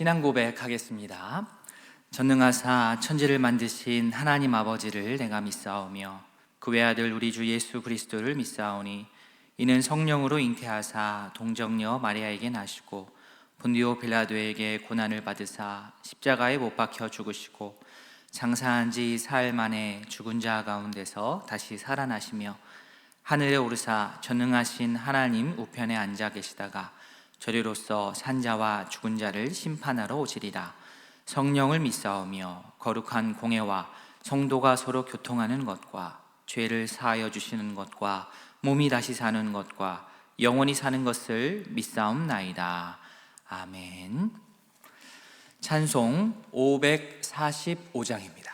신앙 고백하겠습니다. 전능하사 천지를 만드신 하나님 아버지를 내가 믿사오며 그 외아들 우리 주 예수 그리스도를 믿사오니 이는 성령으로 잉태하사 동정녀 마리아에게 나시고 본디오 빌라도에게 고난을 받으사 십자가에 못 박혀 죽으시고 장사한 지 사흘 만에 죽은 자 가운데서 다시 살아나시며 하늘에 오르사 전능하신 하나님 우편에 앉아 계시다가 저리로서 산자와 죽은 자를 심판하러 오시리라. 성령을 믿사오며 거룩한 공회와 성도가 서로 교통하는 것과 죄를 사하여 주시는 것과 몸이 다시 사는 것과 영원히 사는 것을 믿사옵나이다. 아멘. 찬송 545장입니다.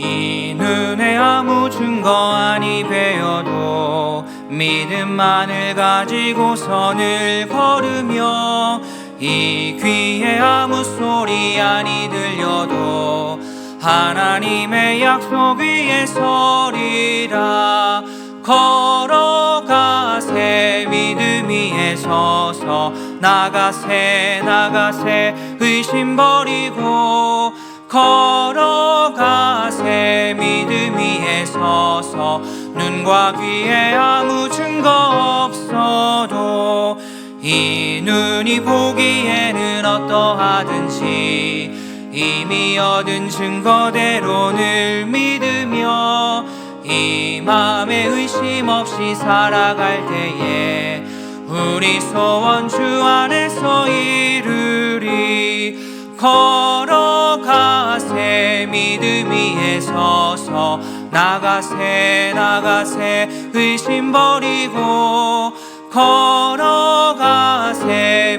이 눈에 아무 증거 아니 배어도 믿음만을 가지고 선을 걸으며 이 귀에 아무 소리 아니 들려도 하나님의 약속 위에 서리라. 걸어가세 믿음 위에 서서 나가세 의심 버리고 걸어가세 믿음 위에 서서 눈과 귀에 아무 증거 없어도 이 눈이 보기에는 어떠하든지 이미 얻은 증거대로 늘 믿으며 이 맘에 의심 없이 살아갈 때에 우리 소원 주 안에서 이루리. 걸어가세 믿음 위에 서서 나가세 의심 버리고 걸어가세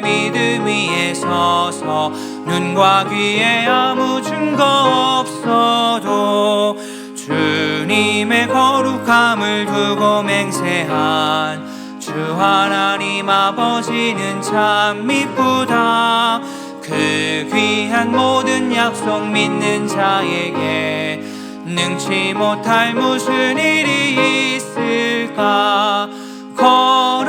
믿음 위에 서서 눈과 귀에 아무 증거 없어도 주님의 거룩함을 두고 맹세한 주 하나님 아버지는 참 미쁘다. 그 귀한 모든 약속 믿는 자에게 능치 못할 무슨 일이 있을까. 걸어가세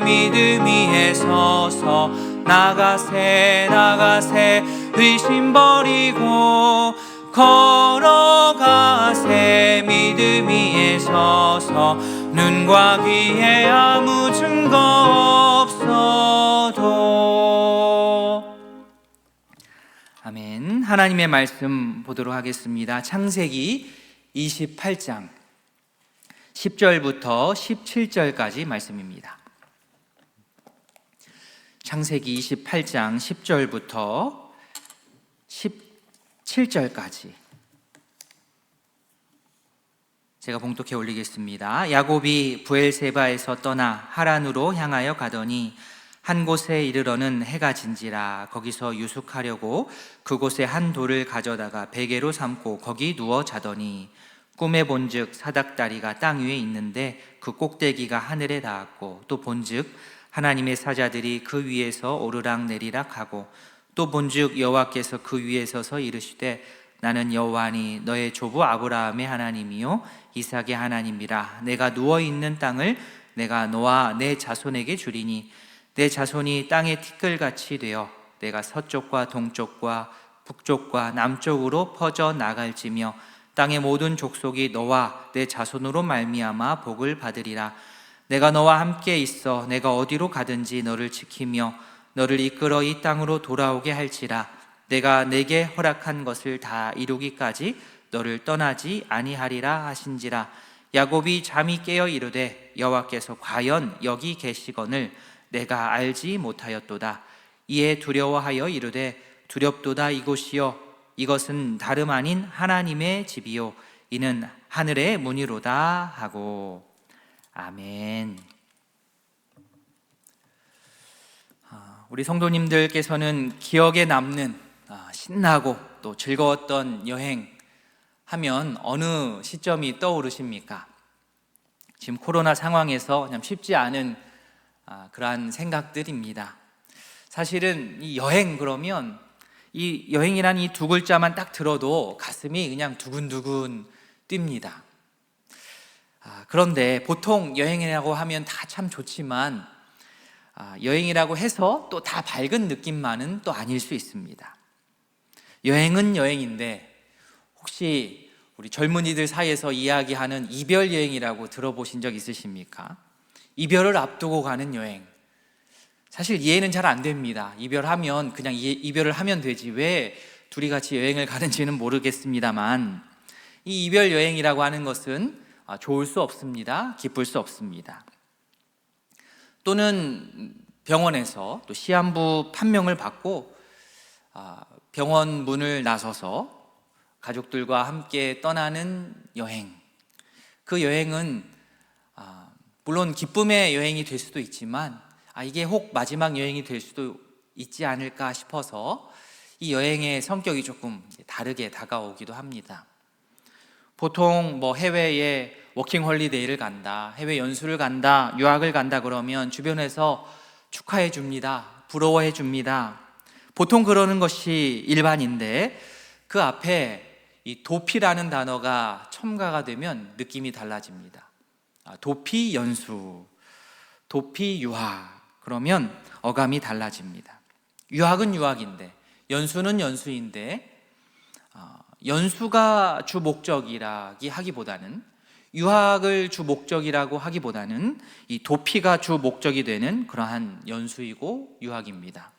믿음 위에 서서 나가세 의심 버리고 걸어가세 믿음 위에 서서 눈과 귀에 아무 증거 없어도. 아멘. 하나님의 말씀 보도록 하겠습니다. 창세기 28장 10절부터 17절까지 말씀입니다. 창세기 28장 10절부터 17절까지 제가 봉독해 올리겠습니다. 야곱이 브엘세바에서 떠나 하란으로 향하여 가더니 한 곳에 이르러는 해가 진지라. 거기서 유숙하려고 그곳에 한 돌을 가져다가 베개로 삼고 거기 누워 자더니 꿈에 본즉 사닥다리가 땅 위에 있는데 그 꼭대기가 하늘에 닿았고 또 본즉 하나님의 사자들이 그 위에서 오르락 내리락 하고 또 본즉 여호와께서 그 위에 서서 이르시되 나는 여호와니 너의 조부 아브라함의 하나님이요 이삭의 하나님이라. 내가 누워있는 땅을 내가 너와 내 자손에게 주리니 내 자손이 땅의 티끌같이 되어 내가 서쪽과 동쪽과 북쪽과 남쪽으로 퍼져 나갈지며 땅의 모든 족속이 너와 내 자손으로 말미암아 복을 받으리라. 내가 너와 함께 있어 내가 어디로 가든지 너를 지키며 너를 이끌어 이 땅으로 돌아오게 할지라. 내가 내게 허락한 것을 다 이루기까지 너를 떠나지 아니하리라 하신지라. 야곱이 잠이 깨어 이르되 여호와께서 과연 여기 계시거늘 내가 알지 못하였도다. 이에 두려워하여 이르되 두렵도다. 이곳이요 이것은 다름 아닌 하나님의 집이요 이는 하늘의 문이로다 하고. 아멘. 우리 성도님들께서는 기억에 남는 신나고 또 즐거웠던 여행 하면 어느 시점이 떠오르십니까? 지금 코로나 상황에서 참 쉽지 않은 그러한 생각들입니다. 사실은 이 여행 그러면 이 여행이라는 이 두 글자만 딱 들어도 가슴이 그냥 두근두근 뛵니다. 그런데 보통 여행이라고 하면 다 참 좋지만 여행이라고 해서 또 다 밝은 느낌만은 또 아닐 수 있습니다. 여행은 여행인데 혹시 우리 젊은이들 사이에서 이야기하는 이별 여행이라고 들어보신 적 있으십니까? 이별을 앞두고 가는 여행. 사실 이해는 잘 안 됩니다. 이별하면 그냥 이별을 하면 되지 왜 둘이 같이 여행을 가는지는 모르겠습니다만, 이 이별 여행이라고 하는 것은 좋을 수 없습니다. 기쁠 수 없습니다. 또는 병원에서 또 시한부 판명을 받고 병원 문을 나서서 가족들과 함께 떠나는 여행. 그 여행은 물론 기쁨의 여행이 될 수도 있지만 이게 혹 마지막 여행이 될 수도 있지 않을까 싶어서 이 여행의 성격이 조금 다르게 다가오기도 합니다. 보통 해외에 워킹 홀리데이를 간다, 해외 연수를 간다, 유학을 간다 그러면 주변에서 축하해 줍니다. 부러워해 줍니다. 보통 그러는 것이 일반인데 그 앞에 이 도피라는 단어가 첨가가 되면 느낌이 달라집니다. 도피 연수, 도피 유학, 그러면 어감이 달라집니다. 유학은 유학인데, 연수는 연수인데, 연수가 주 목적이라기 하기보다는, 유학을 주 목적이라고 하기보다는 이 도피가 주 목적이 되는 그러한 연수이고 유학입니다.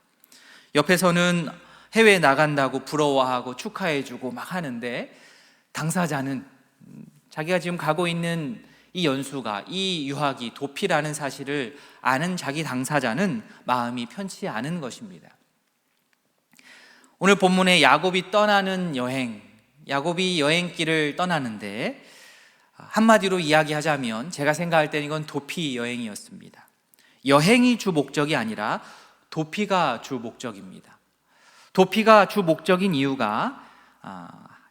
옆에서는 해외에 나간다고 부러워하고 축하해주고 막 하는데, 당사자는 자기가 지금 가고 있는 이 연수가, 이 유학이 도피라는 사실을 아는 자기 당사자는 마음이 편치 않은 것입니다. 오늘 본문에 야곱이 떠나는 여행, 야곱이 여행길을 떠나는데 한마디로 이야기하자면 제가 생각할 때는 이건 도피 여행이었습니다. 여행이 주 목적이 아니라 도피가 주 목적입니다. 도피가 주 목적인 이유가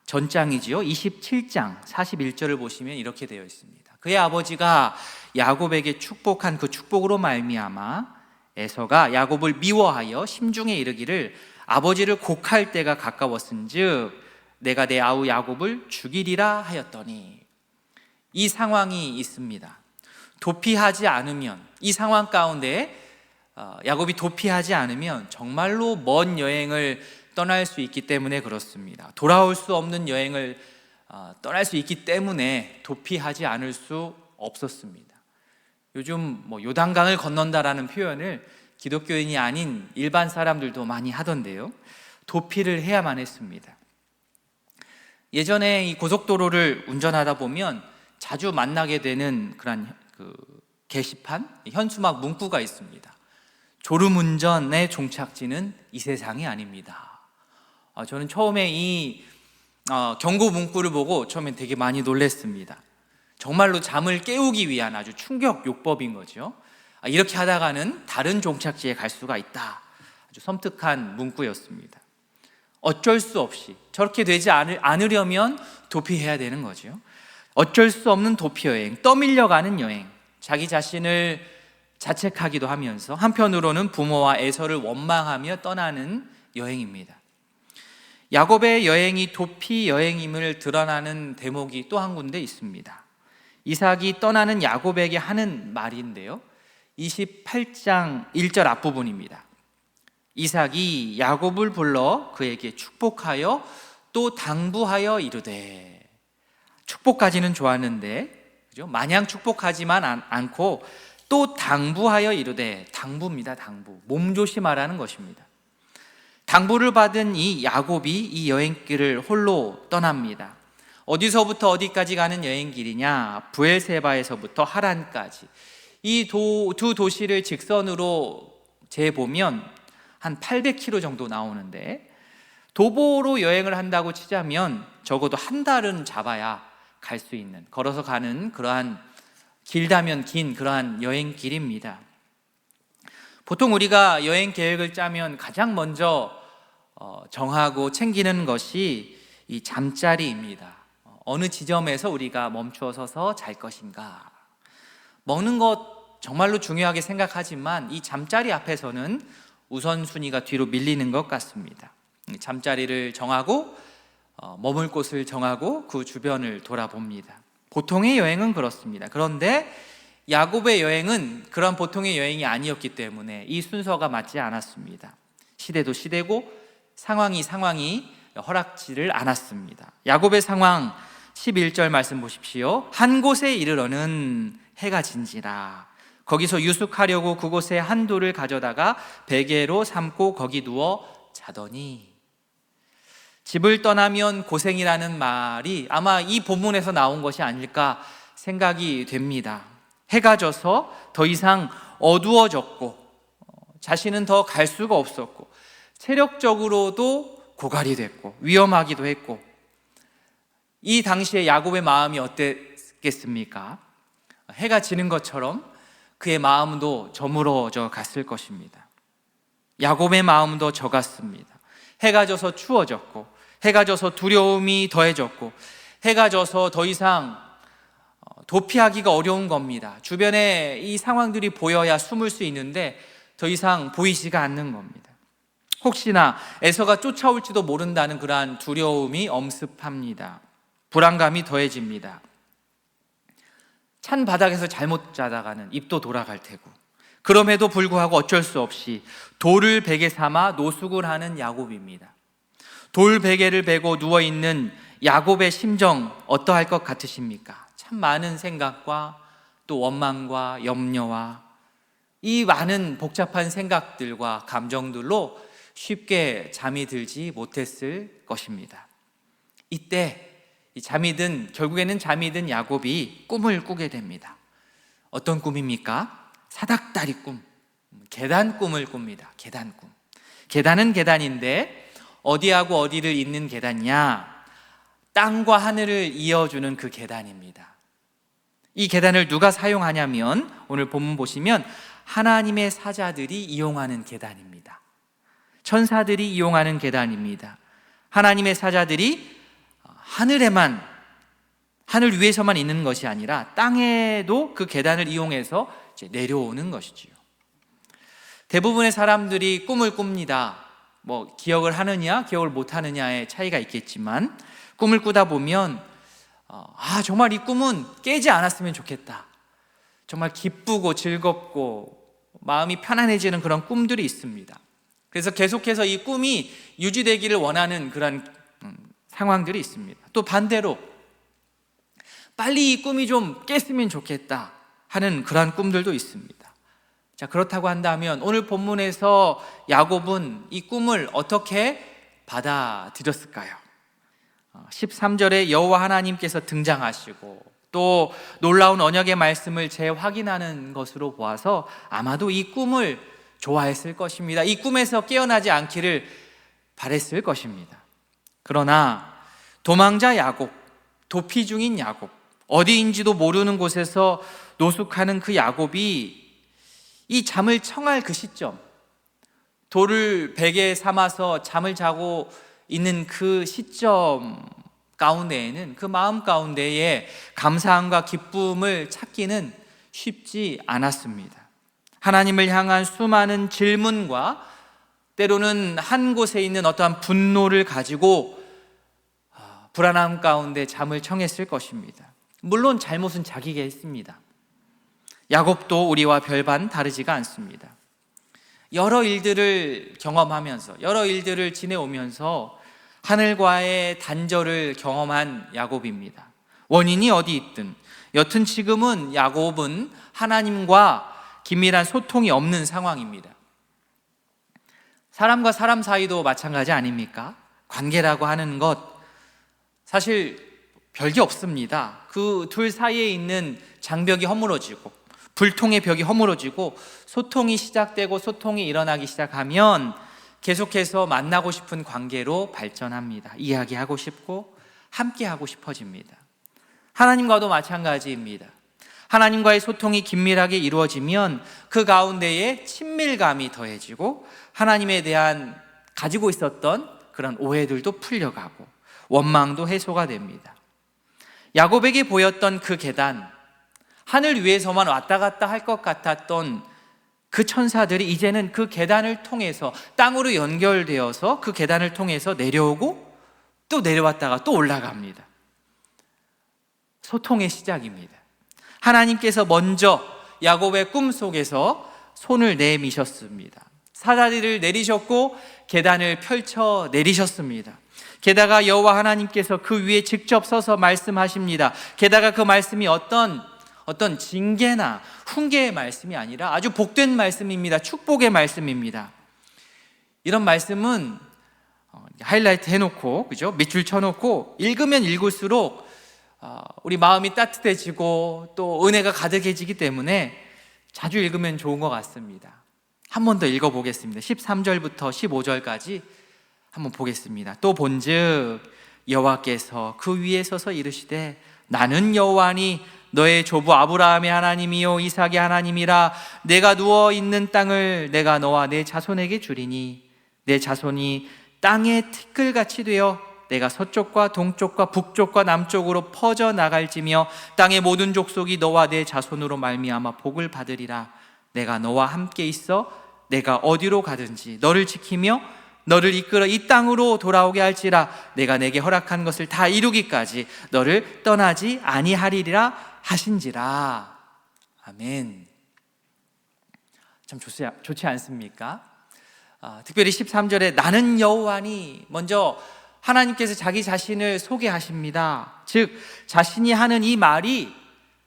전장이지요. 27장 41절을 보시면 이렇게 되어 있습니다. 그의 아버지가 야곱에게 축복한 그 축복으로 말미암아 에서가 야곱을 미워하여 심중에 이르기를 아버지를 곡할 때가 가까웠은즉 내가 내 아우 야곱을 죽이리라 하였더니, 이 상황이 있습니다. 도피하지 않으면, 이 상황 가운데 야곱이 도피하지 않으면 정말로 먼 여행을 떠날 수 있기 때문에 그렇습니다. 돌아올 수 없는 여행을 떠날 수 있기 때문에 도피하지 않을 수 없었습니다. 요즘 요단강을 건넌다라는 표현을 기독교인이 아닌 일반 사람들도 많이 하던데요, 도피를 해야만 했습니다. 예전에 이 고속도로를 운전하다 보면 자주 만나게 되는 그런 게시판, 현수막 문구가 있습니다. 졸음운전의 종착지는 이 세상이 아닙니다. 저는 처음에 이 경고 문구를 보고 처음엔 되게 많이 놀랐습니다. 정말로 잠을 깨우기 위한 아주 충격 요법인 거죠. 이렇게 하다가는 다른 종착지에 갈 수가 있다. 아주 섬뜩한 문구였습니다. 어쩔 수 없이 저렇게 되지 않으려면 도피해야 되는 거죠. 어쩔 수 없는 도피 여행, 떠밀려가는 여행, 자기 자신을 자책하기도 하면서 한편으로는 부모와 에서를 원망하며 떠나는 여행입니다. 야곱의 여행이 도피 여행임을 드러나는 대목이 또 한 군데 있습니다. 이삭이 떠나는 야곱에게 하는 말인데요, 28장 1절 앞부분입니다. 이삭이 야곱을 불러 그에게 축복하여 또 당부하여 이르되, 축복까지는 좋았는데 그죠? 마냥 축복하지만 않고 또 당부하여 이르되, 당부입니다. 당부, 몸조심하라는 것입니다. 당부를 받은 이 야곱이 이 여행길을 홀로 떠납니다. 어디서부터 어디까지 가는 여행길이냐? 브엘세바에서부터 하란까지. 이 두 도시를 직선으로 재보면 한 800km 정도 나오는데, 도보로 여행을 한다고 치자면 적어도 한 달은 잡아야 갈 수 있는, 걸어서 가는 그러한 길다면 긴 그러한 여행길입니다. 보통 우리가 여행 계획을 짜면 가장 먼저 정하고 챙기는 것이 이 잠자리입니다. 어느 지점에서 우리가 멈추어 서서 잘 것인가. 먹는 것 정말로 중요하게 생각하지만 이 잠자리 앞에서는 우선순위가 뒤로 밀리는 것 같습니다. 잠자리를 정하고 머물 곳을 정하고 그 주변을 돌아봅니다. 보통의 여행은 그렇습니다. 그런데 야곱의 여행은 그런 보통의 여행이 아니었기 때문에 이 순서가 맞지 않았습니다. 시대도 시대고 상황이 허락지를 않았습니다. 야곱의 상황 11절 말씀 보십시오. 한 곳에 이르러는 해가 진지라. 거기서 유숙하려고 그곳에 한 돌을 가져다가 베개로 삼고 거기 누워 자더니. 집을 떠나면 고생이라는 말이 아마 이 본문에서 나온 것이 아닐까 생각이 됩니다. 해가 져서 더 이상 어두워졌고 자신은 더 갈 수가 없었고 체력적으로도 고갈이 됐고 위험하기도 했고, 이 당시에 야곱의 마음이 어땠겠습니까? 해가 지는 것처럼 그의 마음도 저물어져 갔을 것입니다. 야곱의 마음도 져갔습니다. 해가 져서 추워졌고, 해가 져서 두려움이 더해졌고, 해가 져서 더 이상 도피하기가 어려운 겁니다. 주변에 이 상황들이 보여야 숨을 수 있는데 더 이상 보이지가 않는 겁니다. 혹시나 에서가 쫓아올지도 모른다는 그러한 두려움이 엄습합니다. 불안감이 더해집니다. 찬 바닥에서 잘못 자다가는 입도 돌아갈 테고, 그럼에도 불구하고 어쩔 수 없이 돌을 베개 삼아 노숙을 하는 야곱입니다. 돌 베개를 베고 누워있는 야곱의 심정 어떠할 것 같으십니까? 참 많은 생각과 또 원망과 염려와 이 많은 복잡한 생각들과 감정들로 쉽게 잠이 들지 못했을 것입니다. 이때 결국에는 잠이 든 야곱이 꿈을 꾸게 됩니다. 어떤 꿈입니까? 사닥다리 꿈, 계단 꿈을 꿉니다. 계단 꿈. 계단은 계단인데 어디하고 어디를 잇는 계단이냐? 땅과 하늘을 이어주는 그 계단입니다. 이 계단을 누가 사용하냐면 오늘 본문 보시면 하나님의 사자들이 이용하는 계단입니다. 천사들이 이용하는 계단입니다. 하나님의 사자들이 하늘 위에서만 있는 것이 아니라 땅에도 그 계단을 이용해서 이제 내려오는 것이지요. 대부분의 사람들이 꿈을 꿉니다. 기억을 하느냐 기억을 못하느냐의 차이가 있겠지만, 꿈을 꾸다 보면 정말 이 꿈은 깨지 않았으면 좋겠다, 정말 기쁘고 즐겁고 마음이 편안해지는 그런 꿈들이 있습니다. 그래서 계속해서 이 꿈이 유지되기를 원하는 그런 상황들이 있습니다. 또 반대로 빨리 이 꿈이 좀 깼으면 좋겠다 하는 그런 꿈들도 있습니다. 자, 그렇다고 한다면 오늘 본문에서 야곱은 이 꿈을 어떻게 받아들였을까요? 13절에 여호와 하나님께서 등장하시고 또 놀라운 언약의 말씀을 재확인하는 것으로 보아서 아마도 이 꿈을 좋아했을 것입니다. 이 꿈에서 깨어나지 않기를 바랬을 것입니다. 그러나 도망자 야곱, 도피 중인 야곱, 어디인지도 모르는 곳에서 노숙하는 그 야곱이 이 잠을 청할 그 시점, 돌을 베개 삼아서 잠을 자고 있는 그 시점 가운데에는, 그 마음 가운데에 감사함과 기쁨을 찾기는 쉽지 않았습니다. 하나님을 향한 수많은 질문과 때로는 한 곳에 있는 어떠한 분노를 가지고 불안함 가운데 잠을 청했을 것입니다. 물론 잘못은 자기가 했습니다. 야곱도 우리와 별반 다르지가 않습니다. 여러 일들을 경험하면서, 여러 일들을 지내오면서 하늘과의 단절을 경험한 야곱입니다. 원인이 어디 있든 여튼 지금은 야곱은 하나님과 긴밀한 소통이 없는 상황입니다. 사람과 사람 사이도 마찬가지 아닙니까? 관계라고 하는 것 사실 별게 없습니다. 그 둘 사이에 있는 장벽이 허물어지고 불통의 벽이 허물어지고 소통이 시작되고 소통이 일어나기 시작하면 계속해서 만나고 싶은 관계로 발전합니다. 이야기하고 싶고 함께하고 싶어집니다. 하나님과도 마찬가지입니다. 하나님과의 소통이 긴밀하게 이루어지면 그 가운데에 친밀감이 더해지고 하나님에 대한 가지고 있었던 그런 오해들도 풀려가고 원망도 해소가 됩니다. 야곱에게 보였던 그 계단, 하늘 위에서만 왔다 갔다 할 것 같았던 그 천사들이 이제는 그 계단을 통해서 땅으로 연결되어서 그 계단을 통해서 내려오고 또 내려왔다가 또 올라갑니다. 소통의 시작입니다. 하나님께서 먼저 야곱의 꿈속에서 손을 내미셨습니다. 사다리를 내리셨고 계단을 펼쳐 내리셨습니다. 게다가 여호와 하나님께서 그 위에 직접 서서 말씀하십니다. 게다가 그 말씀이 어떤 징계나 훈계의 말씀이 아니라 아주 복된 말씀입니다. 축복의 말씀입니다. 이런 말씀은 하이라이트 해놓고, 그죠? 밑줄 쳐놓고 읽으면 읽을수록 우리 마음이 따뜻해지고 또 은혜가 가득해지기 때문에 자주 읽으면 좋은 것 같습니다. 한 번 더 읽어보겠습니다. 13절부터 15절까지 한번 보겠습니다. 또 본즉 여호와께서 그 위에 서서 이르시되 나는 여호와니 너의 조부 아브라함의 하나님이요 이삭의 하나님이라. 내가 누워 있는 땅을 내가 너와 내 자손에게 주리니 내 자손이 땅의 티끌같이 되어 내가 서쪽과 동쪽과 북쪽과 남쪽으로 퍼져 나갈지며 땅의 모든 족속이 너와 내 자손으로 말미암아 복을 받으리라. 내가 너와 함께 있어 내가 어디로 가든지 너를 지키며 너를 이끌어 이 땅으로 돌아오게 할지라. 내가 내게 허락한 것을 다 이루기까지 너를 떠나지 아니하리라 하신지라. 아멘. 참 좋지 않습니까? 특별히 13절에 나는 여호와니, 먼저 하나님께서 자기 자신을 소개하십니다. 즉 자신이 하는 이 말이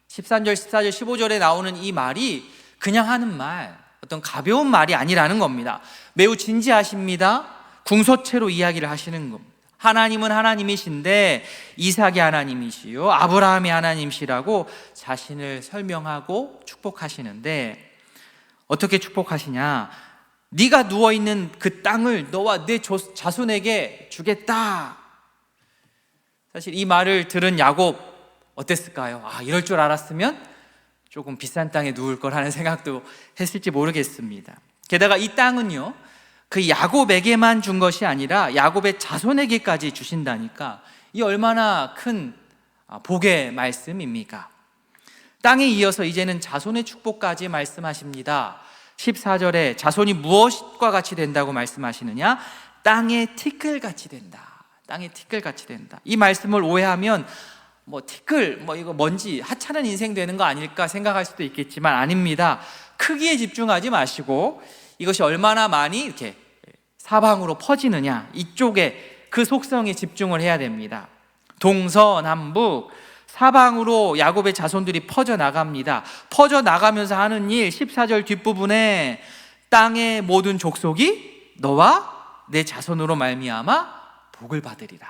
13절, 14절, 15절에 나오는 이 말이 그냥 하는 말, 어떤 가벼운 말이 아니라는 겁니다. 매우 진지하십니다. 궁서체로 이야기를 하시는 겁니다. 하나님은 하나님이신데 이삭의 하나님이시요 아브라함의 하나님이시라고 자신을 설명하고 축복하시는데, 어떻게 축복하시냐? 네가 누워있는 그 땅을 너와 내 자손에게 주겠다. 사실 이 말을 들은 야곱 어땠을까요? 이럴 줄 알았으면 조금 비싼 땅에 누울 걸 하는 생각도 했을지 모르겠습니다. 게다가 이 땅은요, 그 야곱에게만 준 것이 아니라 야곱의 자손에게까지 주신다니까 이 얼마나 큰 복의 말씀입니까? 땅에 이어서 이제는 자손의 축복까지 말씀하십니다. 14절에 자손이 무엇과 같이 된다고 말씀하시느냐? 땅의 티끌같이 된다. 땅의 티끌같이 된다. 이 말씀을 오해하면 티끌, 이거 먼지, 하찮은 인생 되는 거 아닐까 생각할 수도 있겠지만 아닙니다. 크기에 집중하지 마시고 이것이 얼마나 많이 이렇게 사방으로 퍼지느냐, 이쪽에 그 속성에 집중을 해야 됩니다. 동서남북 사방으로 야곱의 자손들이 퍼져나갑니다. 퍼져나가면서 하는 일, 14절 뒷부분에 땅의 모든 족속이 너와 내 자손으로 말미암아 복을 받으리라.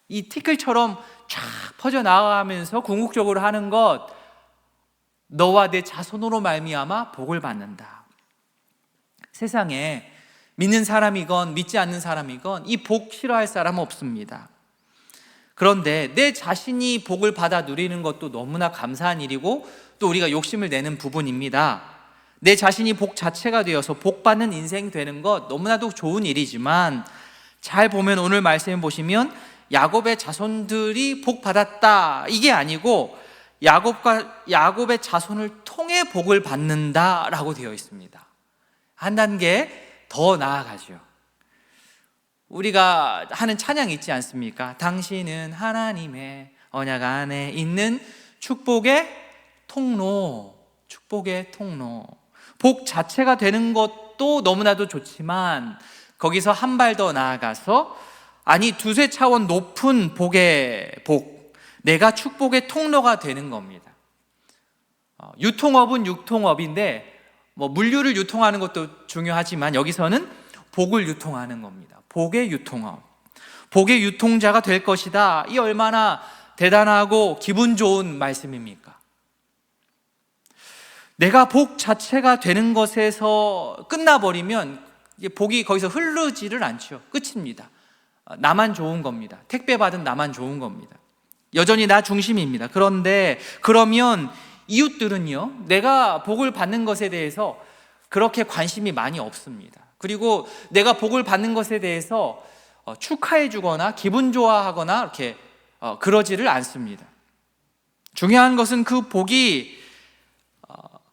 이 티끌처럼 쫙 퍼져나가면서 궁극적으로 하는 것, 너와 내 자손으로 말미암아 복을 받는다. 세상에 믿는 사람이건 믿지 않는 사람이건 이 복 싫어할 사람은 없습니다. 그런데 내 자신이 복을 받아 누리는 것도 너무나 감사한 일이고 또 우리가 욕심을 내는 부분입니다. 내 자신이 복 자체가 되어서 복 받는 인생 되는 것 너무나도 좋은 일이지만, 잘 보면 오늘 말씀을 보시면 야곱의 자손들이 복 받았다 이게 아니고 야곱의 자손을 통해 복을 받는다라고 되어 있습니다. 한 단계 더 나아가죠. 우리가 하는 찬양 있지 않습니까? 당신은 하나님의 언약 안에 있는 축복의 통로, 축복의 통로. 복 자체가 되는 것도 너무나도 좋지만 거기서 한 발 더 나아가서, 아니 두세 차원 높은 복의 복, 내가 축복의 통로가 되는 겁니다. 유통업은 유통업인데 물류를 유통하는 것도 중요하지만 여기서는 복을 유통하는 겁니다. 복의 유통업, 복의 유통자가 될 것이다. 이 얼마나 대단하고 기분 좋은 말씀입니까? 내가 복 자체가 되는 것에서 끝나버리면 복이 거기서 흐르지를 않죠. 끝입니다. 나만 좋은 겁니다. 택배 받은 나만 좋은 겁니다. 여전히 나 중심입니다. 그런데 그러면 이웃들은요, 내가 복을 받는 것에 대해서 그렇게 관심이 많이 없습니다. 그리고 내가 복을 받는 것에 대해서 축하해 주거나 기분 좋아하거나 이렇게 그러지를 않습니다. 중요한 것은 그 복이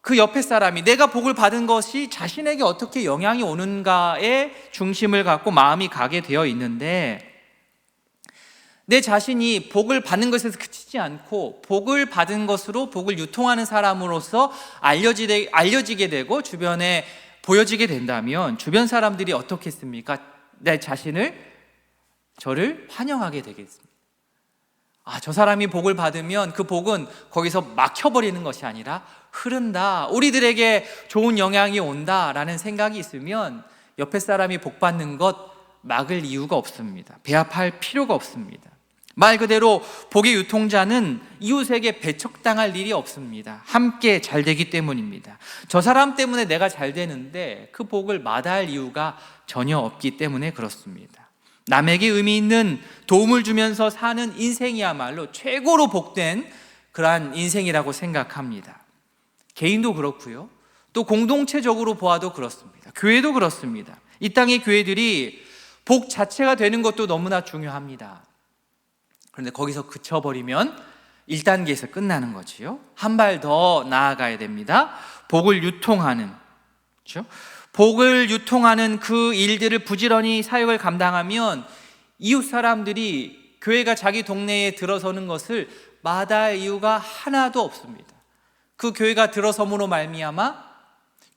그 옆에 사람이, 내가 복을 받은 것이 자신에게 어떻게 영향이 오는가에 중심을 갖고 마음이 가게 되어 있는데, 내 자신이 복을 받는 것에서 그치지 않고 복을 받은 것으로 복을 유통하는 사람으로서 알려지게 되고 주변에 보여지게 된다면 주변 사람들이 어떻게 했습니까? 내 자신을, 저를 환영하게 되겠습니다. 저 사람이 복을 받으면 그 복은 거기서 막혀버리는 것이 아니라 흐른다, 우리들에게 좋은 영향이 온다라는 생각이 있으면 옆에 사람이 복 받는 것 막을 이유가 없습니다. 배합할 필요가 없습니다. 말 그대로 복의 유통자는 이웃에게 배척당할 일이 없습니다. 함께 잘 되기 때문입니다. 저 사람 때문에 내가 잘 되는데 그 복을 마다할 이유가 전혀 없기 때문에 그렇습니다. 남에게 의미 있는 도움을 주면서 사는 인생이야말로 최고로 복된 그러한 인생이라고 생각합니다. 개인도 그렇고요, 또 공동체적으로 보아도 그렇습니다. 교회도 그렇습니다. 이 땅의 교회들이 복 자체가 되는 것도 너무나 중요합니다. 그런데 거기서 그쳐버리면 1단계에서 끝나는 거지요. 한 발 더 나아가야 됩니다. 복을 유통하는, 그렇죠? 복을 유통하는 그 일들을 부지런히 사역을 감당하면 이웃 사람들이 교회가 자기 동네에 들어서는 것을 마다할 이유가 하나도 없습니다. 그 교회가 들어섬으로 말미암아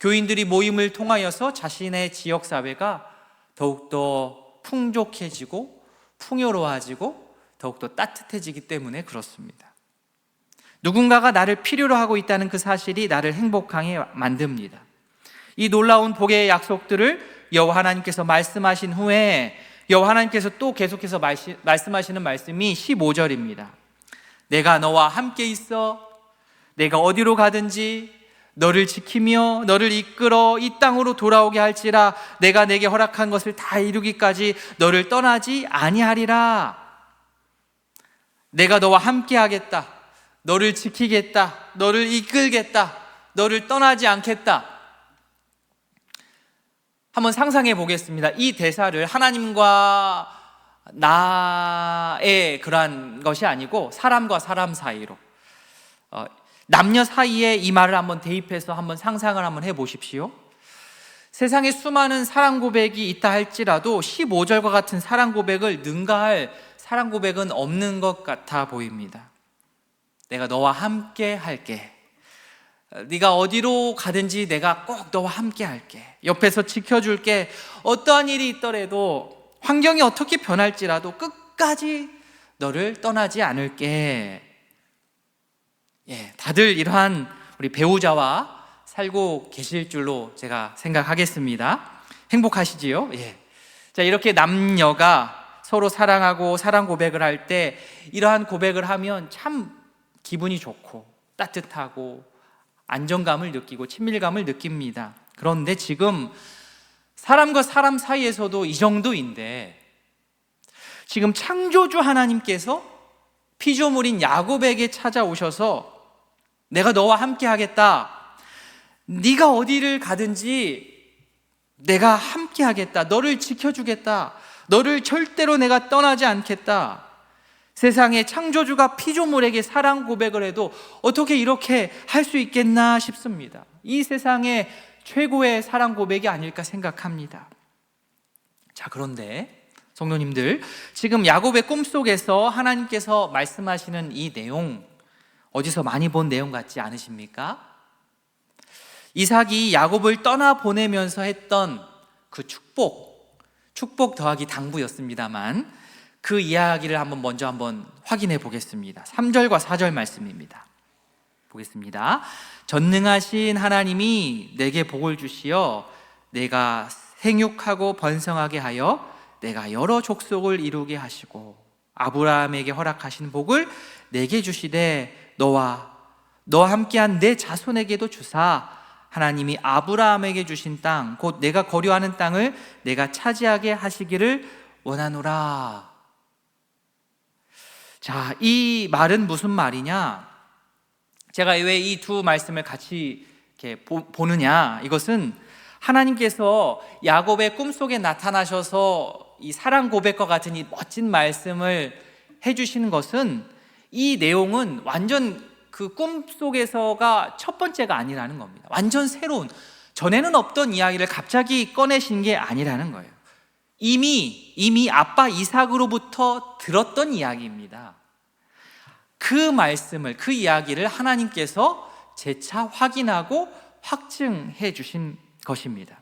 교인들이 모임을 통하여서 자신의 지역사회가 더욱더 풍족해지고 풍요로워지고 더욱더 따뜻해지기 때문에 그렇습니다. 누군가가 나를 필요로 하고 있다는 그 사실이 나를 행복하게 만듭니다. 이 놀라운 복의 약속들을 여호와 하나님께서 말씀하신 후에 여호와 하나님께서 또 계속해서 말씀하시는 말씀이 15절입니다. 내가 너와 함께 있어 내가 어디로 가든지 너를 지키며 너를 이끌어 이 땅으로 돌아오게 할지라 내가 내게 허락한 것을 다 이루기까지 너를 떠나지 아니하리라. 내가 너와 함께 하겠다, 너를 지키겠다, 너를 이끌겠다, 너를 떠나지 않겠다. 한번 상상해 보겠습니다. 이 대사를 하나님과 나의 그러한 것이 아니고 사람과 사람 사이로, 남녀 사이에 이 말을 한번 대입해서 한번 상상을 한번 해보십시오. 세상에 수많은 사랑 고백이 있다 할지라도 15절과 같은 사랑 고백을 능가할 사랑 고백은 없는 것 같아 보입니다. 내가 너와 함께 할게, 네가 어디로 가든지 내가 꼭 너와 함께 할게, 옆에서 지켜줄게, 어떠한 일이 있더라도 환경이 어떻게 변할지라도 끝까지 너를 떠나지 않을게. 다들 이러한 우리 배우자와 살고 계실 줄로 제가 생각하겠습니다. 행복하시지요? 자, 이렇게 남녀가 서로 사랑하고 사랑 고백을 할 때 이러한 고백을 하면 참 기분이 좋고 따뜻하고 안정감을 느끼고 친밀감을 느낍니다. 그런데 지금 사람과 사람 사이에서도 이 정도인데 지금 창조주 하나님께서 피조물인 야곱에게 찾아오셔서 내가 너와 함께 하겠다, 네가 어디를 가든지 내가 함께 하겠다, 너를 지켜주겠다, 너를 절대로 내가 떠나지 않겠다. 세상의 창조주가 피조물에게 사랑 고백을 해도 어떻게 이렇게 할 수 있겠나 싶습니다. 이 세상의 최고의 사랑 고백이 아닐까 생각합니다. 자, 그런데 성도님들, 지금 야곱의 꿈속에서 하나님께서 말씀하시는 이 내용, 어디서 많이 본 내용 같지 않으십니까? 이삭이 야곱을 떠나보내면서 했던 그 축복 더하기 당부였습니다만 그 이야기를 먼저 확인해 보겠습니다. 3절과 4절 말씀입니다. 보겠습니다. 전능하신 하나님이 내게 복을 주시어 내가 생육하고 번성하게 하여 내가 여러 족속을 이루게 하시고 아브라함에게 허락하신 복을 내게 주시되 너와 함께한 내 자손에게도 주사 하나님이 아브라함에게 주신 땅 곧 내가 거류하는 땅을 내가 차지하게 하시기를 원하노라. 자, 이 말은 무슨 말이냐? 제가 왜 이 두 말씀을 같이 이렇게 보느냐? 이것은 하나님께서 야곱의 꿈속에 나타나셔서 이 사랑 고백과 같은 이 멋진 말씀을 해주시는 것은, 이 내용은 완전 그 꿈속에서가 첫 번째가 아니라는 겁니다. 완전 새로운, 전에는 없던 이야기를 갑자기 꺼내신 게 아니라는 거예요. 이미 아빠 이삭으로부터 들었던 이야기입니다. 그 말씀을, 그 이야기를 하나님께서 재차 확인하고 확증해 주신 것입니다.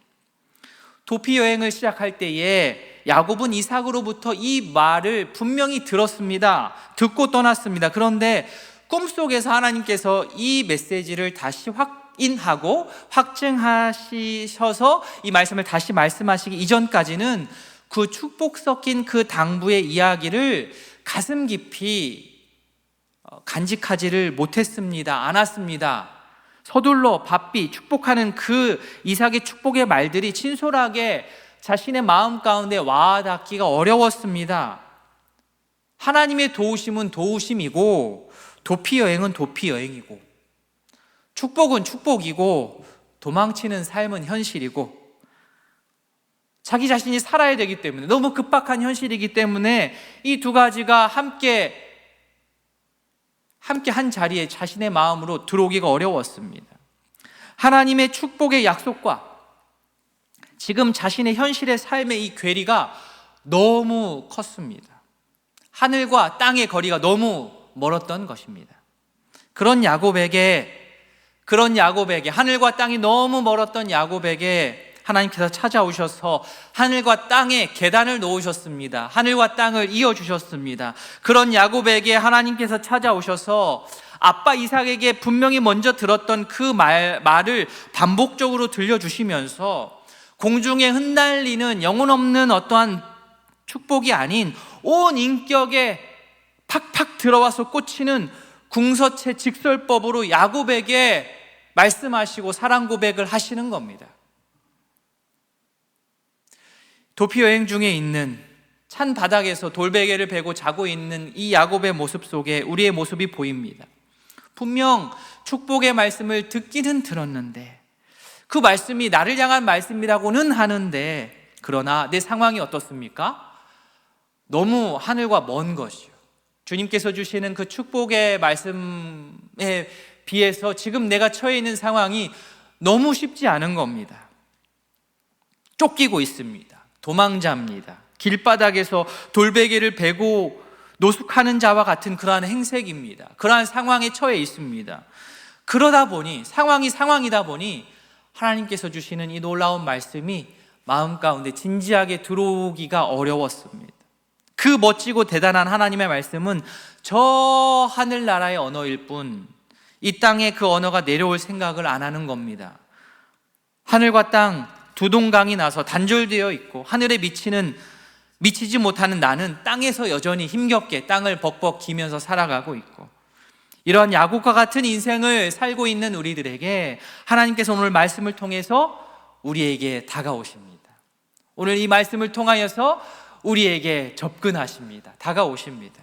도피 여행을 시작할 때에 야곱은 이삭으로부터 이 말을 분명히 들었습니다. 듣고 떠났습니다. 그런데 꿈속에서 하나님께서 이 메시지를 다시 확인하고 확증하셔서 이 말씀을 다시 말씀하시기 이전까지는 그 축복 섞인 그 당부의 이야기를 가슴 깊이 간직하지를 못했습니다. 않았습니다. 서둘러 바삐 축복하는 그 이삭의 축복의 말들이 진솔하게 자신의 마음 가운데 와닿기가 어려웠습니다. 하나님의 도우심은 도우심이고 도피 여행은 도피 여행이고 축복은 축복이고 도망치는 삶은 현실이고 자기 자신이 살아야 되기 때문에 너무 급박한 현실이기 때문에 이 두 가지가 함께 한 자리에 자신의 마음으로 들어오기가 어려웠습니다. 하나님의 축복의 약속과 지금 자신의 현실의 삶의 이 괴리가 너무 컸습니다. 하늘과 땅의 거리가 너무 멀었던 것입니다. 그런 야곱에게 하늘과 땅이 너무 멀었던 야곱에게 하나님께서 찾아오셔서 하늘과 땅에 계단을 놓으셨습니다. 하늘과 땅을 이어주셨습니다. 그런 야곱에게 하나님께서 찾아오셔서 아빠 이삭에게 분명히 먼저 들었던 그 말을 반복적으로 들려주시면서 공중에 흩날리는 영혼 없는 어떠한 축복이 아닌 온 인격에 팍팍 들어와서 꽂히는 궁서체 직설법으로 야곱에게 말씀하시고 사랑 고백을 하시는 겁니다. 도피 여행 중에 있는 찬 바닥에서 돌베개를 베고 자고 있는 이 야곱의 모습 속에 우리의 모습이 보입니다. 분명 축복의 말씀을 듣기는 들었는데 그 말씀이 나를 향한 말씀이라고는 하는데 그러나 내 상황이 어떻습니까? 너무 하늘과 먼 것이요. 주님께서 주시는 그 축복의 말씀에 비해서 지금 내가 처해 있는 상황이 너무 쉽지 않은 겁니다. 쫓기고 있습니다. 도망자입니다. 길바닥에서 돌베개를 베고 노숙하는 자와 같은 그러한 행색입니다. 그러한 상황에 처해 있습니다. 그러다 보니 상황이다 보니 하나님께서 주시는 이 놀라운 말씀이 마음 가운데 진지하게 들어오기가 어려웠습니다. 그 멋지고 대단한 하나님의 말씀은 저 하늘나라의 언어일 뿐 이 땅에 그 언어가 내려올 생각을 안 하는 겁니다. 하늘과 땅 두 동강이 나서 단절되어 있고 하늘에 미치지 못하는 나는 땅에서 여전히 힘겹게 땅을 벅벅 기면서 살아가고 있고 이러한 야곱과 같은 인생을 살고 있는 우리들에게 하나님께서 오늘 말씀을 통해서 우리에게 다가오십니다. 오늘 이 말씀을 통하여서 우리에게 접근하십니다. 다가오십니다.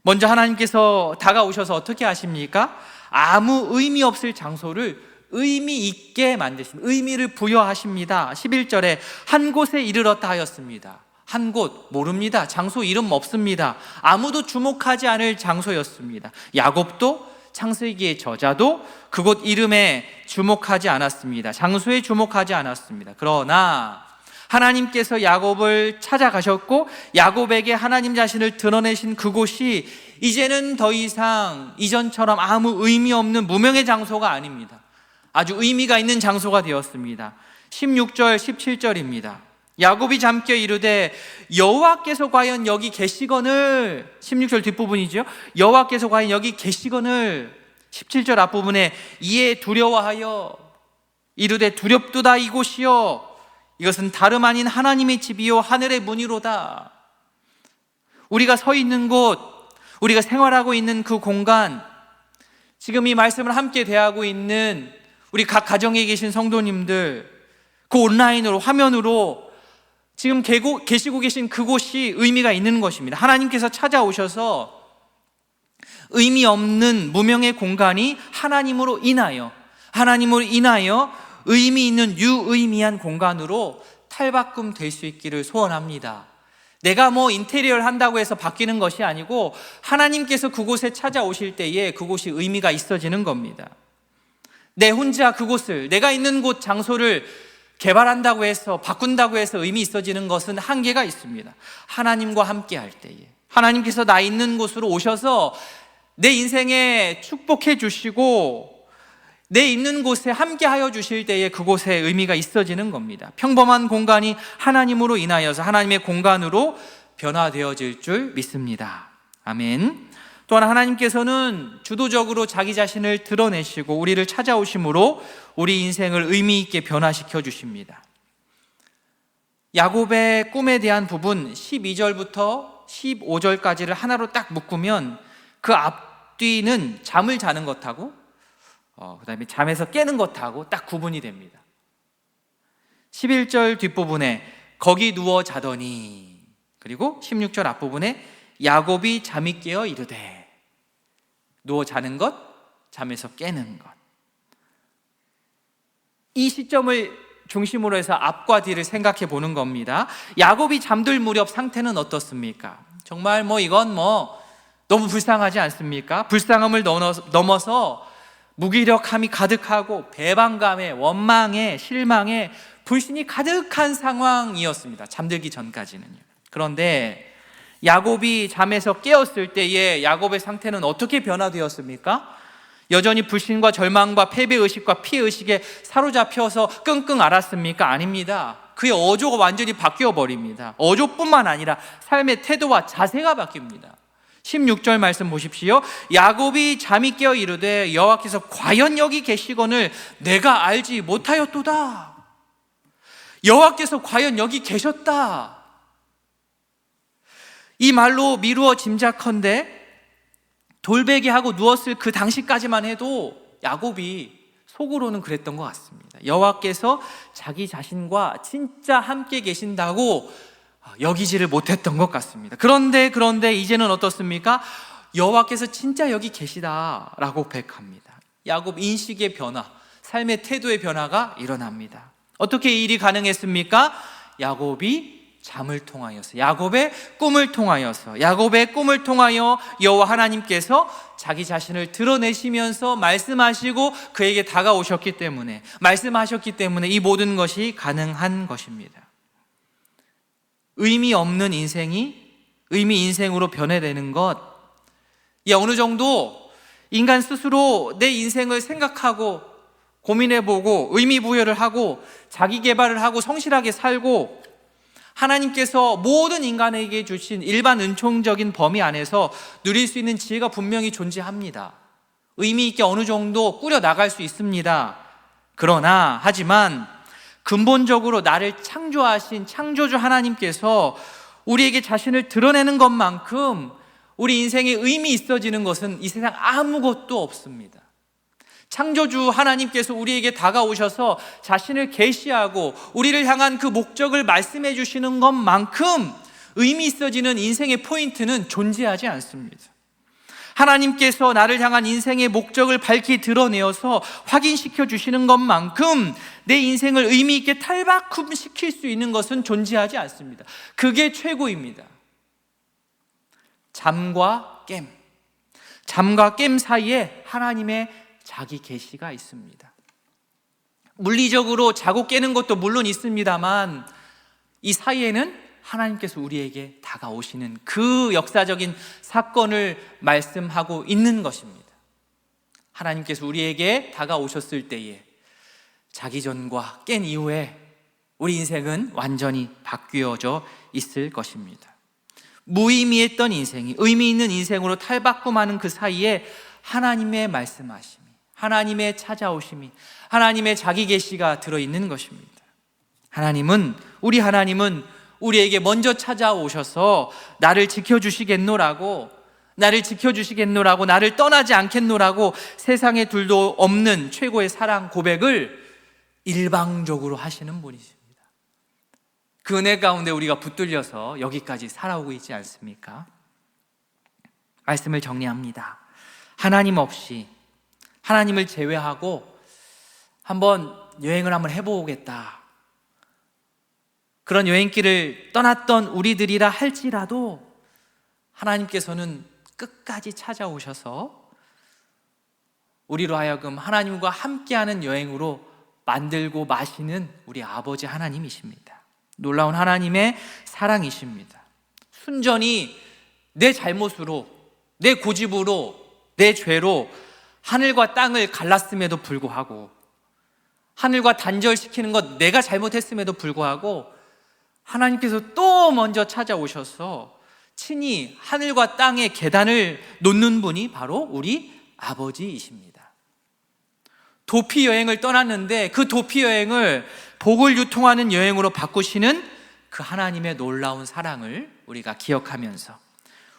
먼저 하나님께서 다가오셔서 어떻게 하십니까? 아무 의미 없을 장소를 의미 있게 만드십니다. 의미를 부여하십니다. 11절에 한 곳에 이르렀다 하였습니다. 한 곳 모릅니다. 장소 이름 없습니다. 아무도 주목하지 않을 장소였습니다. 야곱도 창세기의 저자도 그곳 이름에 주목하지 않았습니다. 장소에 주목하지 않았습니다. 그러나 하나님께서 야곱을 찾아가셨고 야곱에게 하나님 자신을 드러내신 그곳이 이제는 더 이상 이전처럼 아무 의미 없는 무명의 장소가 아닙니다. 아주 의미가 있는 장소가 되었습니다. 16절 17절입니다. 야곱이 잠겨 이르되 여호와께서 과연 여기 계시거늘 16절 뒷부분이죠. 여호와께서 과연 여기 계시거늘 17절 앞부분에 이에 두려워하여 이르되 두렵도다 이곳이여 이것은 다름 아닌 하나님의 집이요 하늘의 문이로다. 우리가 서 있는 곳, 우리가 생활하고 있는 그 공간, 지금 이 말씀을 함께 대하고 있는 우리 각 가정에 계신 성도님들, 그 온라인으로 화면으로 지금 계시고 계신 그곳이 의미가 있는 것입니다. 하나님께서 찾아오셔서 의미 없는 무명의 공간이 하나님으로 인하여 의미 있는 유의미한 공간으로 탈바꿈 될 수 있기를 소원합니다. 내가 인테리어를 한다고 해서 바뀌는 것이 아니고 하나님께서 그곳에 찾아오실 때에 그곳이 의미가 있어지는 겁니다. 내 혼자 그곳을, 내가 있는 곳 장소를 개발한다고 해서, 바꾼다고 해서 의미 있어지는 것은 한계가 있습니다. 하나님과 함께 할 때에, 하나님께서 나 있는 곳으로 오셔서 내 인생에 축복해 주시고 내 있는 곳에 함께 하여 주실 때에 그곳에 의미가 있어지는 겁니다. 평범한 공간이 하나님으로 인하여서 하나님의 공간으로 변화되어질 줄 믿습니다. 아멘. 또한 하나님께서는 주도적으로 자기 자신을 드러내시고 우리를 찾아오심으로 우리 인생을 의미 있게 변화시켜 주십니다. 야곱의 꿈에 대한 부분 12절부터 15절까지를 하나로 딱 묶으면 그 앞뒤는 잠을 자는 것하고 그 다음에 잠에서 깨는 것하고 딱 구분이 됩니다. 11절 뒷부분에 거기 누워 자더니, 그리고 16절 앞부분에 야곱이 잠이 깨어 이르되, 누워 자는 것, 잠에서 깨는 것. 이 시점을 중심으로 해서 앞과 뒤를 생각해 보는 겁니다. 야곱이 잠들 무렵 상태는 어떻습니까? 정말 이건 너무 불쌍하지 않습니까? 불쌍함을 넘어서 무기력함이 가득하고 배반감에, 원망에, 실망에, 불신이 가득한 상황이었습니다. 잠들기 전까지는요. 그런데 야곱이 잠에서 깨었을 때에 야곱의 상태는 어떻게 변화되었습니까? 여전히 불신과 절망과 패배의식과 피해의식에 사로잡혀서 끙끙 앓았습니까? 아닙니다. 그의 어조가 완전히 바뀌어 버립니다. 어조뿐만 아니라 삶의 태도와 자세가 바뀝니다. 16절 말씀 보십시오. 야곱이 잠이 깨어 이르되 여호와께서 과연 여기 계시거늘 내가 알지 못하였도다. 여호와께서 과연 여기 계셨다. 이 말로 미루어 짐작컨대 돌베개하고 누웠을 그 당시까지만 해도 야곱이 속으로는 그랬던 것 같습니다. 여호와께서 자기 자신과 진짜 함께 계신다고 여기지를 못했던 것 같습니다. 그런데 이제는 어떻습니까? 여호와께서 진짜 여기 계시다라고 고백합니다. 야곱 인식의 변화, 삶의 태도의 변화가 일어납니다. 어떻게 이 일이 가능했습니까? 야곱이 잠을 통하여서, 야곱의 꿈을 통하여서, 야곱의 꿈을 통하여 여호와 하나님께서 자기 자신을 드러내시면서 말씀하시고 그에게 다가오셨기 때문에, 말씀하셨기 때문에 이 모든 것이 가능한 것입니다. 의미 없는 인생이 의미 인생으로 변해되는 것, 어느 정도 인간 스스로 내 인생을 생각하고 고민해보고 의미 부여를 하고 자기 개발을 하고 성실하게 살고 하나님께서 모든 인간에게 주신 일반 은총적인 범위 안에서 누릴 수 있는 지혜가 분명히 존재합니다. 의미 있게 어느 정도 꾸려 나갈 수 있습니다. 하지만 근본적으로 나를 창조하신 창조주 하나님께서 우리에게 자신을 드러내는 것만큼 우리 인생에 의미 있어지는 것은 이 세상 아무것도 없습니다. 창조주 하나님께서 우리에게 다가오셔서 자신을 계시하고 우리를 향한 그 목적을 말씀해 주시는 것만큼 의미 있어지는 인생의 포인트는 존재하지 않습니다. 하나님께서 나를 향한 인생의 목적을 밝히 드러내어서 확인시켜 주시는 것만큼 내 인생을 의미 있게 탈바꿈시킬 수 있는 것은 존재하지 않습니다. 그게 최고입니다. 잠과 깸 사이에 하나님의 자기 계시가 있습니다. 물리적으로 자고 깨는 것도 물론 있습니다만 이 사이에는 하나님께서 우리에게 다가오시는 그 역사적인 사건을 말씀하고 있는 것입니다. 하나님께서 우리에게 다가오셨을 때에 자기 전과 깬 이후에 우리 인생은 완전히 바뀌어져 있을 것입니다. 무의미했던 인생이 의미 있는 인생으로 탈바꿈하는 그 사이에 하나님의 말씀하심이, 하나님의 찾아오심이, 하나님의 자기 계시가 들어있는 것입니다. 하나님은 우리에게 먼저 찾아오셔서 나를 지켜주시겠노라고, 나를 떠나지 않겠노라고 세상에 둘도 없는 최고의 사랑 고백을 일방적으로 하시는 분이십니다. 그 은혜 가운데 우리가 붙들려서 여기까지 살아오고 있지 않습니까? 말씀을 정리합니다. 하나님 없이, 하나님을 제외하고 한번 여행을 한번 해보겠다, 그런 여행길을 떠났던 우리들이라 할지라도 하나님께서는 끝까지 찾아오셔서 우리로 하여금 하나님과 함께하는 여행으로 만들고 마시는 우리 아버지 하나님이십니다. 놀라운 하나님의 사랑이십니다. 순전히 내 잘못으로, 내 고집으로, 내 죄로 하늘과 땅을 갈랐음에도 불구하고, 하늘과 단절시키는 것 내가 잘못했음에도 불구하고 하나님께서 또 먼저 찾아오셔서 친히 하늘과 땅의 계단을 놓는 분이 바로 우리 아버지이십니다. 도피 여행을 떠났는데 그 도피 여행을 복을 유통하는 여행으로 바꾸시는 그 하나님의 놀라운 사랑을 우리가 기억하면서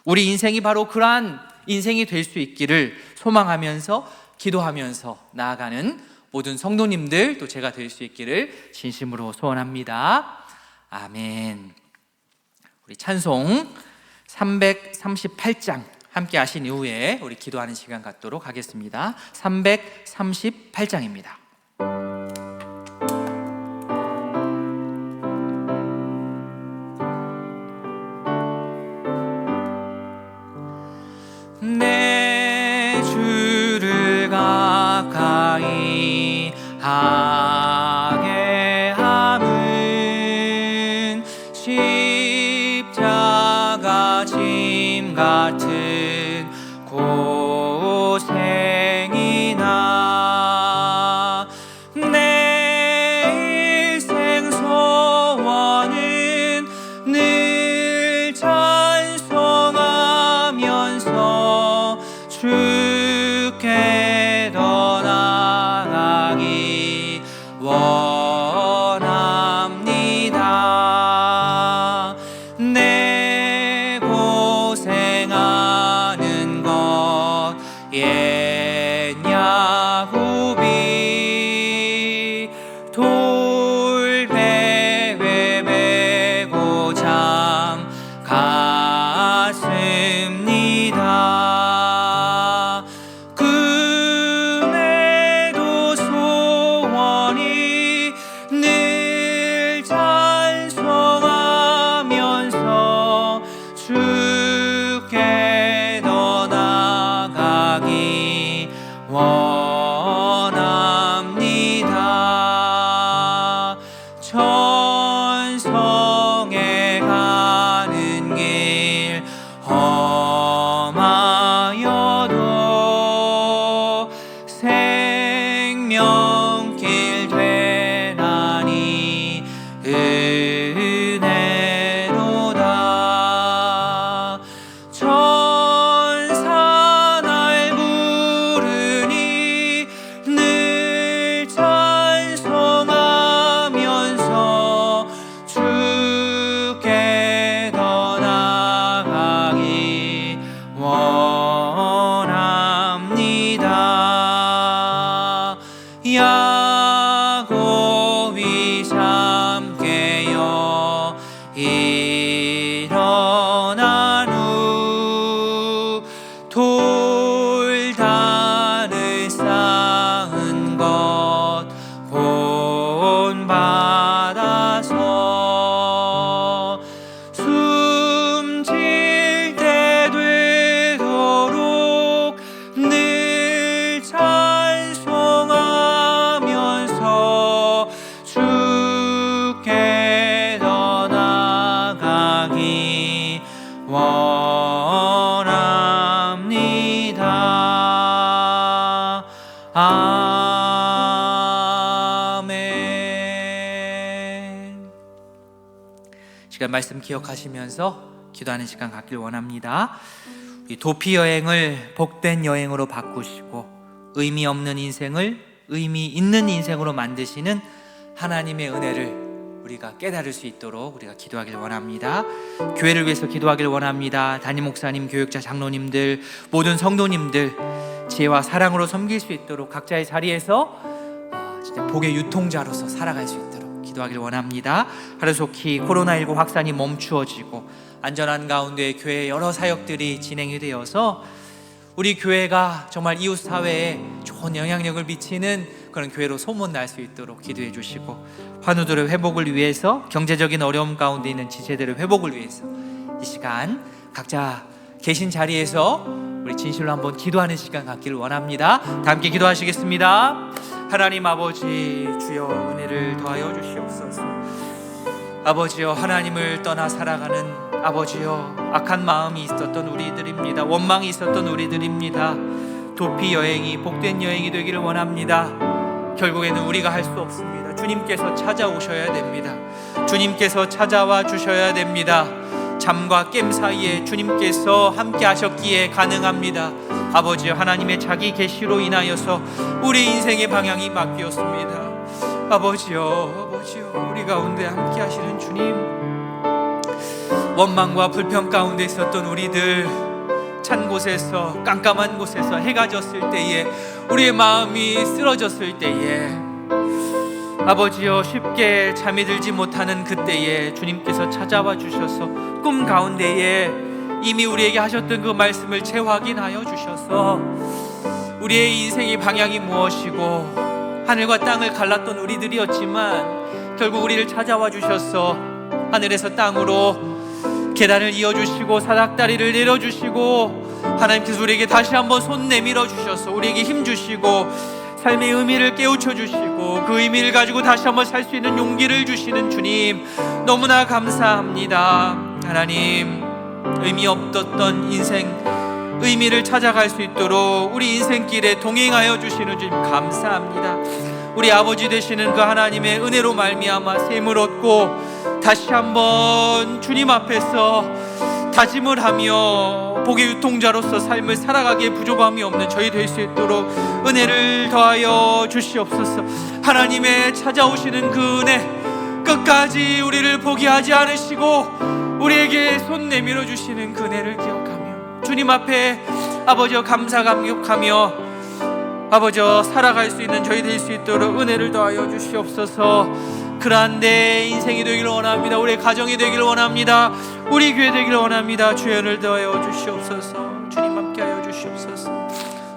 우리 인생이 바로 그러한 인생이 될 수 있기를 소망하면서 기도하면서 나아가는 모든 성도님들, 또 제가 될 수 있기를 진심으로 소원합니다. 아멘. 우리 찬송 338장 함께 하신 이후에 우리 기도하는 시간 갖도록 하겠습니다. 338장입니다. 내 주를 가까이 하게 함은 십자가 짐 같은 고생이나 내 일생 소원은 늘 찬송하면서 주께 더 나아가기 원합니다. 내 고생하는 것 옛 야곱이 돌배에 메고 잠 갔습니다. 금에도 소원이 늘 찬송하면서 주께 더 나아가기 원합니다. 천성에 가는 길 험하여도 생명길 되나니 은혜로다. 천사 날 부르니 늘 찬송하면서 주께 더 나아가기 원합니다. 야곱이 잠 깨어 일어난 후 돌단을 쌓은 것 본받아서 숨질 때 되도록 늘 찬송하면서 주께 더 나아가기 원합니다. 아멘. 시간 말씀 기억하시면서 기도하는 시간 갖길 원합니다. 이 도피 여행을 복된 여행으로 바꾸시고 의미 없는 인생을 의미 있는 인생으로 만드시는 하나님의 은혜를 우리가 깨달을 수 있도록 우리가 기도하길 원합니다. 교회를 위해서 기도하길 원합니다. 담임 목사님, 교육자, 장로님들, 모든 성도님들 지혜와 사랑으로 섬길 수 있도록 각자의 자리에서 진짜 복의 유통자로서 살아갈 수 있도록 기도하길 원합니다. 하루속히 코로나19 확산이 멈추어지고 안전한 가운데 교회의 여러 사역들이 진행이 되어서 우리 교회가 정말 이웃 사회에 좋은 영향력을 미치는 그런 교회로 소문날 수 있도록 기도해 주시고, 환우들의 회복을 위해서, 경제적인 어려움 가운데 있는 지체들의 회복을 위해서 이 시간 각자 계신 자리에서 우리 진실로 한번 기도하는 시간 갖기를 원합니다. 다 함께 기도하시겠습니다. 하나님 아버지, 주여 은혜를 더하여 주시옵소서. 아버지여, 하나님을 떠나 살아가는 아버지여, 악한 마음이 있었던 우리들입니다. 원망이 있었던 우리들입니다. 도피 여행이 복된 여행이 되기를 원합니다. 결국에는 우리가 할 수 없습니다. 주님께서 찾아오셔야 됩니다. 주님께서 찾아와 주셔야 됩니다. 잠과 깸 사이에 주님께서 함께 하셨기에 가능합니다. 아버지여, 하나님의 자기 계시로 인하여서 우리 인생의 방향이 바뀌었습니다. 아버지여, 우리 가운데 함께 하시는 주님, 원망과 불평 가운데 있었던 우리들, 찬 곳에서, 깜깜한 곳에서 해가 졌을 때에, 우리의 마음이 쓰러졌을 때에, 아버지여, 쉽게 잠이 들지 못하는 그때에 주님께서 찾아와 주셔서 꿈 가운데에 이미 우리에게 하셨던 그 말씀을 재확인하여 주셔서 우리의 인생의 방향이 무엇이고 하늘과 땅을 갈랐던 우리들이었지만 결국 우리를 찾아와 주셔서 하늘에서 땅으로 계단을 이어주시고 사닥다리를 내려주시고 하나님께서 우리에게 다시 한번 손 내밀어 주셔서 우리에게 힘 주시고 삶의 의미를 깨우쳐 주시고 그 의미를 가지고 다시 한번 살 수 있는 용기를 주시는 주님, 너무나 감사합니다. 하나님, 의미 없었던 인생 의미를 찾아갈 수 있도록 우리 인생길에 동행하여 주시는 주님 감사합니다. 우리 아버지 되시는 그 하나님의 은혜로 말미암아 셈을 얻고 다시 한번 주님 앞에서 다짐을 하며 복의 유통자로서 삶을 살아가기에 부족함이 없는 저희 될 수 있도록 은혜를 더하여 주시옵소서. 하나님의 찾아오시는 그 은혜 끝까지 우리를 포기하지 않으시고 우리에게 손 내밀어 주시는 그 은혜를 기억하며 주님 앞에 아버지여 감사 감격하며 아버지여 살아갈 수 있는 저희 될 수 있도록 은혜를 더하여 주시옵소서. 그러한 내 인생이 되기를 원합니다. 우리 가정이 되기를 원합니다. 우리 교회 되기를 원합니다. 주연을 더하여 주시옵소서. 주님 함께하여 주시옵소서.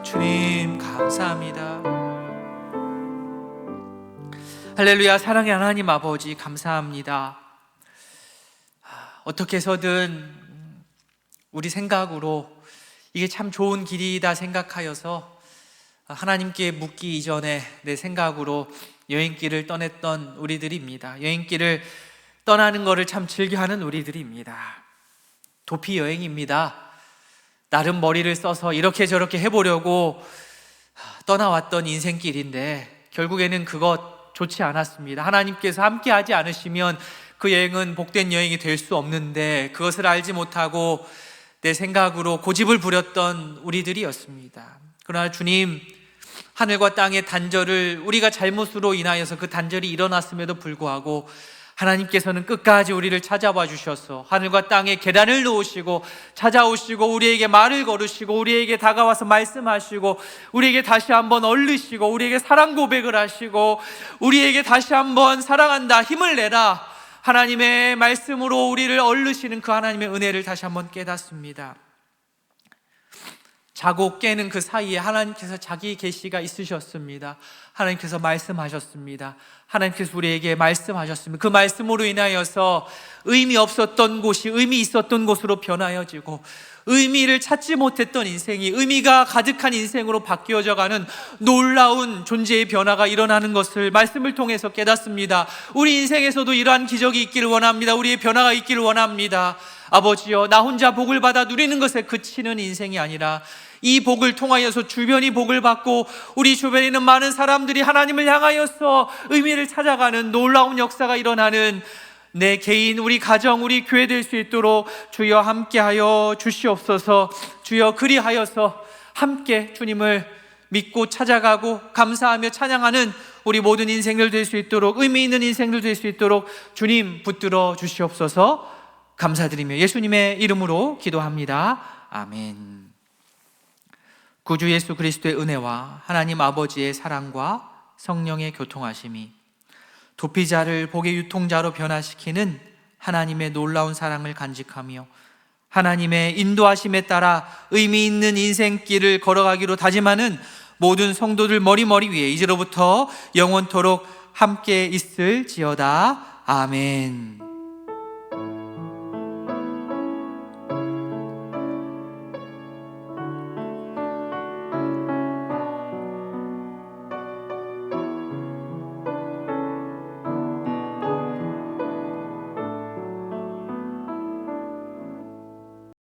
주님 감사합니다. 할렐루야. 사랑의 하나님 아버지 감사합니다. 어떻게 해서든 우리 생각으로 이게 참 좋은 길이다 생각하여서 하나님께 묻기 이전에 내 생각으로 여행길을 떠났던 우리들입니다. 여행길을 떠나는 것을 참 즐겨하는 우리들입니다. 도피 여행입니다. 나름 머리를 써서 이렇게 저렇게 해보려고 떠나왔던 인생길인데 결국에는 그것 좋지 않았습니다. 하나님께서 함께하지 않으시면 그 여행은 복된 여행이 될 수 없는데 그것을 알지 못하고 내 생각으로 고집을 부렸던 우리들이었습니다. 그러나 주님, 하늘과 땅의 단절을 우리가 잘못으로 인하여서 그 단절이 일어났음에도 불구하고 하나님께서는 끝까지 우리를 찾아와 주셔서 하늘과 땅에 계단을 놓으시고 찾아오시고 우리에게 말을 걸으시고 우리에게 다가와서 말씀하시고 우리에게 다시 한번 얼르시고 우리에게 사랑 고백을 하시고 우리에게 다시 한번 사랑한다, 힘을 내라, 하나님의 말씀으로 우리를 얼르시는 그 하나님의 은혜를 다시 한번 깨닫습니다. 자고 깨는 그 사이에 하나님께서 자기 계시가 있으셨습니다. 하나님께서 말씀하셨습니다. 하나님께서 우리에게 말씀하셨습니다. 그 말씀으로 인하여서 의미 없었던 곳이 의미 있었던 곳으로 변하여지고 의미를 찾지 못했던 인생이 의미가 가득한 인생으로 바뀌어져가는 놀라운 존재의 변화가 일어나는 것을 말씀을 통해서 깨닫습니다. 우리 인생에서도 이러한 기적이 있기를 원합니다. 우리의 변화가 있기를 원합니다. 아버지여, 나 혼자 복을 받아 누리는 것에 그치는 인생이 아니라 이 복을 통하여서 주변이 복을 받고 우리 주변에 있는 많은 사람들이 하나님을 향하여서 의미를 찾아가는 놀라운 역사가 일어나는 내 개인, 우리 가정, 우리 교회 될 수 있도록 주여 함께하여 주시옵소서. 주여 그리하여서 함께 주님을 믿고 찾아가고 감사하며 찬양하는 우리 모든 인생들 될 수 있도록, 의미 있는 인생들 될 수 있도록 주님 붙들어 주시옵소서. 감사드리며 예수님의 이름으로 기도합니다. 아멘. 구주 예수 그리스도의 은혜와 하나님 아버지의 사랑과 성령의 교통하심이 도피자를 복의 유통자로 변화시키는 하나님의 놀라운 사랑을 간직하며 하나님의 인도하심에 따라 의미 있는 인생길을 걸어가기로 다짐하는 모든 성도들 머리 위에 이제로부터 영원토록 함께 있을지어다. 아멘.